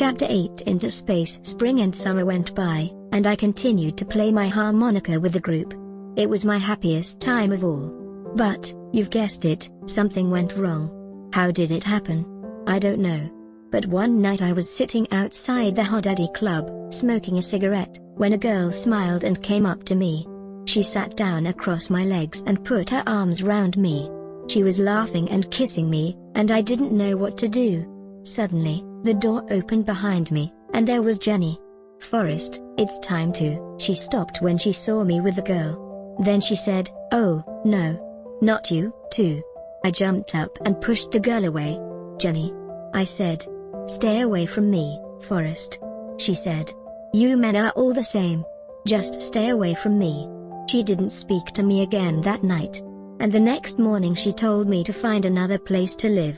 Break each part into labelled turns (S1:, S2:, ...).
S1: Chapter 8. Into space. Spring and summer went by, and I continued to play my harmonica with the group. It was my happiest time of all. But, you've guessed it, something went wrong. How did it happen? I don't know. But one night I was sitting outside the Hodaddy Club, smoking a cigarette, when a girl smiled and came up to me. She sat down across my legs and put her arms round me. She was laughing and kissing me, and I didn't know what to do. Suddenly, the door opened behind me, and there was Jenny. "Forrest, it's time to." She stopped when she saw me with the girl. Then she said, "Oh, no. Not you, too." I jumped up and pushed the girl away. "Jenny," I said. "Stay away from me, Forrest." She said, "You men are all the same. Just stay away from me." She didn't speak to me again that night. And the next morning she told me to find another place to live.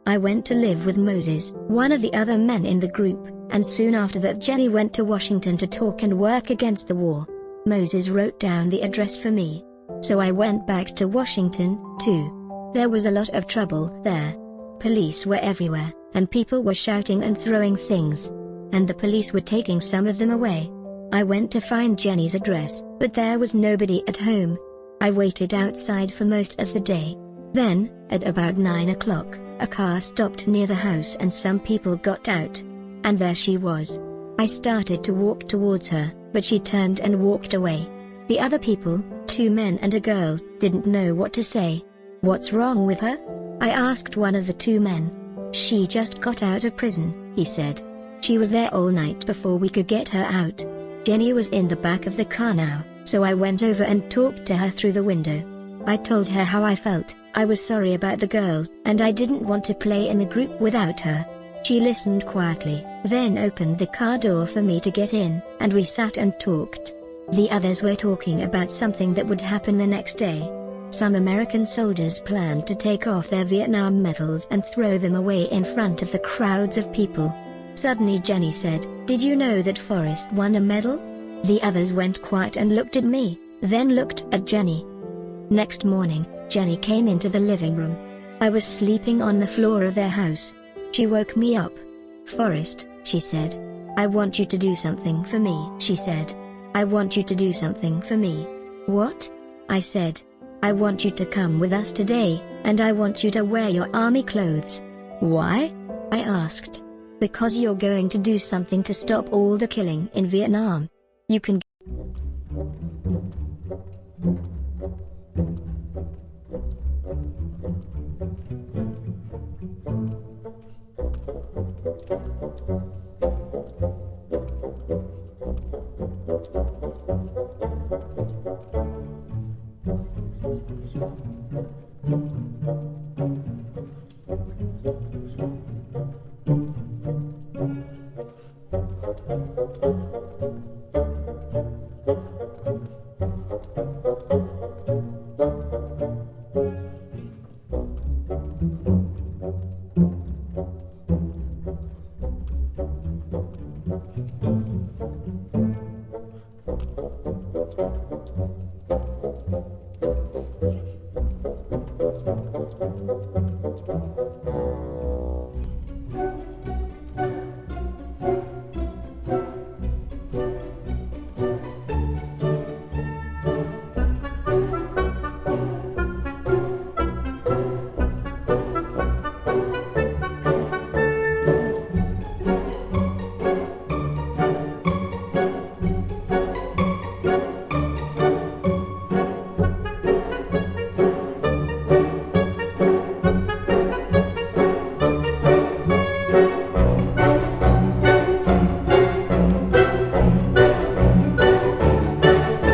S1: I went to live with Moses, one of the other men in the group, and soon after that Jenny went to Washington to talk and work against the war. Moses wrote down the address for me. So I went back to Washington, too. There was a lot of trouble there. Police were everywhere, and people were shouting and throwing things. And the police were taking some of them away. I went to find Jenny's address, but there was nobody at home. I waited outside for most of the day. Then, at about 9 o'clock, a car stopped near the house and some people got out. And there she was. I started to walk towards her, but she turned and walked away. The other people, 2 men and a girl, didn't know what to say. "What's wrong with her?" I asked one of the 2 men. "She just got out of prison," he said. "She was there all night before we could get her out." Jenny was in the back of the car now, so I went over and talked to her through the window. I told her how I felt. I was sorry about the girl, and I didn't want to play in the group without her. She listened quietly, then opened the car door for me to get in, and we sat and talked. The others were talking about something that would happen the next day. Some American soldiers planned to take off their Vietnam medals and throw them away in front of the crowds of people. Suddenly Jenny said, "Did you know that Forrest won a medal?" The others went quiet and looked at me, then looked at Jenny. Next morning, Jenny came into the living room. I was sleeping on the floor of their house. She woke me up. "Forrest," she said. "I want you to do something for me," she said. "I want you to do something for me." "What?" I said. "I want you to come with us today, and I want you to wear your army clothes." "Why?" I asked. "Because you're going to do something to stop all the killing in Vietnam. You can